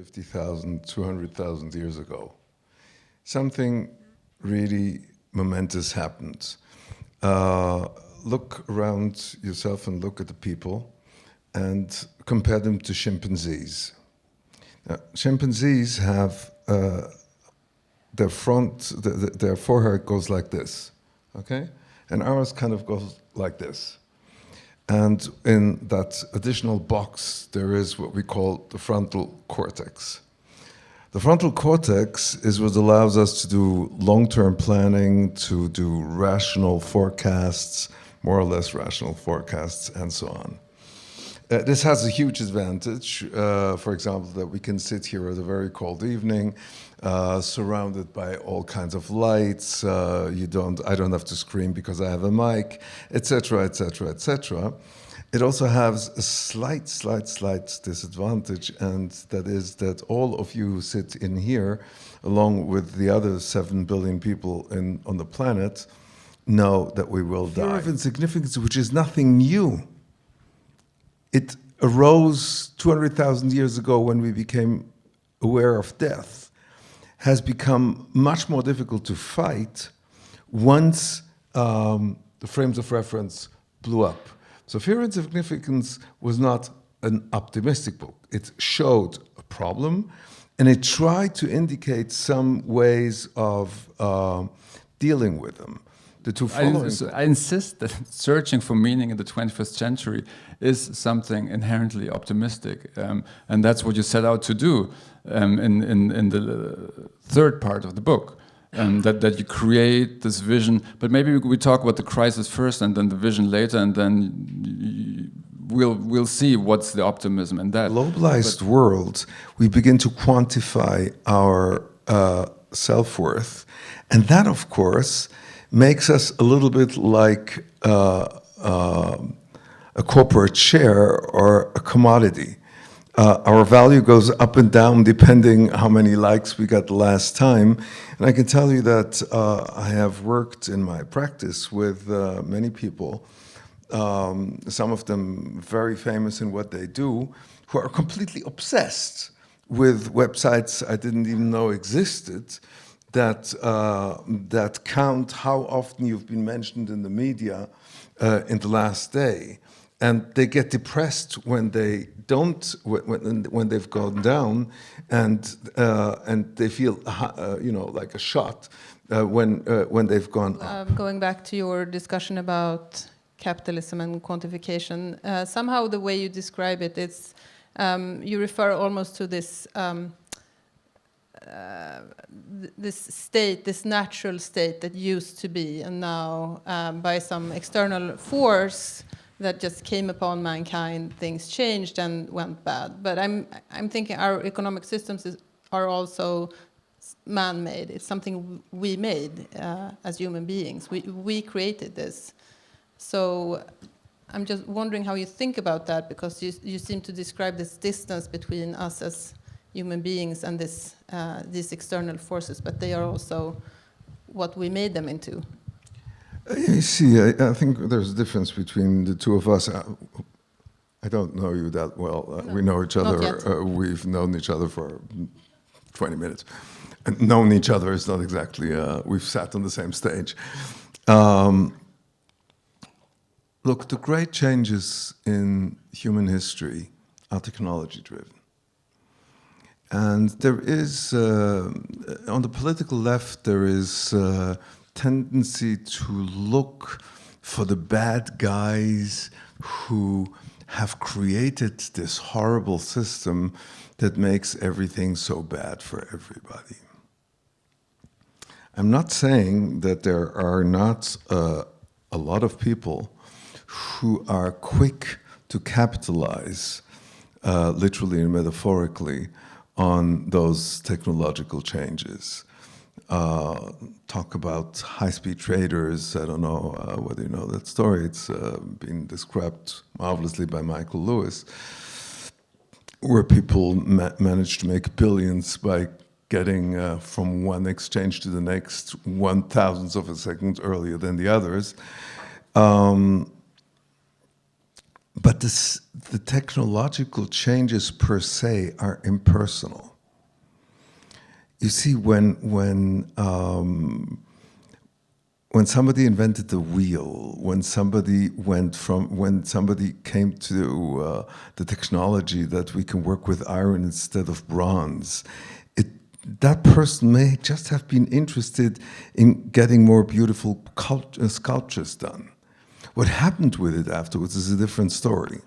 $50,000, $200,000 years ago, something really momentous happened. Look around yourself and look at the people and compare them to chimpanzees. Now, chimpanzees have their forehead goes like this, okay? And ours kind of goes like this. And in that additional box, there is what we call the frontal cortex. The frontal cortex is what allows us to do long-term planning, to do rational forecasts, more or less rational forecasts, and so on. This has a huge advantage, for example, that we can sit here at a very cold evening, surrounded by all kinds of lights. I don't have to scream because I have a mic, etc., etc., etc. It also has a slight disadvantage, and that is that all of you who sit in here, along with the other 7 billion people on the planet, know that we will die. Fear of insignificance, which is nothing new. It arose 200,000 years ago when we became aware of death, has become much more difficult to fight once the frames of reference blew up. So Fear of Insignificance was not an optimistic book. It showed a problem, and it tried to indicate some ways of dealing with them. The two following. I insist that searching for meaning in the 21st century is something inherently optimistic, and that's what you set out to do in the third part of the book. That you create this vision, but maybe we talk about the crisis first and then the vision later, and then we'll see what's the optimism in that. Globalized world, we begin to quantify our self-worth, and that, of course, makes us a little bit like a corporate share or a commodity. Our value goes up and down depending how many likes we got the last time. And I can tell you that I have worked in my practice with many people, some of them very famous in what they do, who are completely obsessed with websites I didn't even know existed, that count how often you've been mentioned in the media in the last day. And they get depressed when they don't, when they've gone down, and they feel, like a shot when they've gone up. Going back to your discussion about capitalism and quantification, somehow the way you describe it, it's you refer almost to this this state, this natural state that used to be, and now by some external force that just came upon mankind, things changed and went bad. But I'm thinking our economic systems are also man-made. It's something we made as human beings. We created this. So I'm just wondering how you think about that, because you seem to describe this distance between us as human beings and these external forces, but they are also what we made them into. You see, I think there's a difference between the two of us. I don't know you that well. No, we know each other. We've known each other for 20 minutes. And known each other is not exactly, we've sat on the same stage. Look, the great changes in human history are technology-driven. And there is, on the political left, there is tendency to look for the bad guys who have created this horrible system that makes everything so bad for everybody. I'm not saying that there are not a lot of people who are quick to capitalize, literally and metaphorically, on those technological changes. Talk about high-speed traders. I don't know whether you know that story. It's been described marvelously by Michael Lewis, where people manage to make billions by getting from one exchange to the next 1/1000th of a second earlier than the others. But the technological changes per se are impersonal. You see, when somebody invented the wheel, when somebody came to the technology that we can work with iron instead of bronze, that person may just have been interested in getting more beautiful sculptures done. What happened with it afterwards is a different story.